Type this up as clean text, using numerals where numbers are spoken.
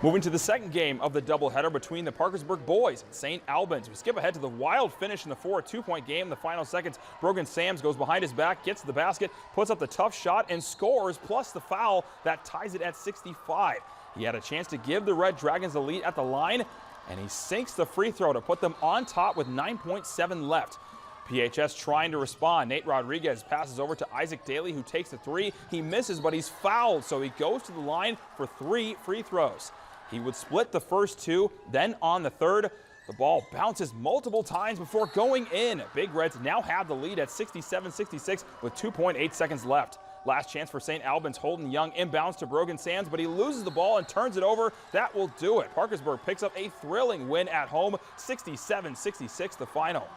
Moving to the second game of the doubleheader between the Parkersburg boys and St. Albans. We skip ahead to the wild finish in the 4-2-point game in the final seconds. Brogan Sams goes behind his back, gets to the basket, puts up the tough shot and scores, plus the foul that ties it at 65. He had a chance to give the Red Dragons the lead at the line, and he sinks the free throw to put them on top with 9.7 left. PHS trying to respond. Nate Rodriguez passes over to Isaac Dailey, who takes the three. He misses, but he's fouled, so he goes to the line for 3 free throws. He would split the first 2, then on the third, the ball bounces multiple times before going in. Big Reds now have the lead at 67-66 with 2.8 seconds left. Last chance for St. Albans. Holden Young inbounds to Brogan Sands, but he loses the ball and turns it over. That will do it. Parkersburg picks up a thrilling win at home, 67-66 the final.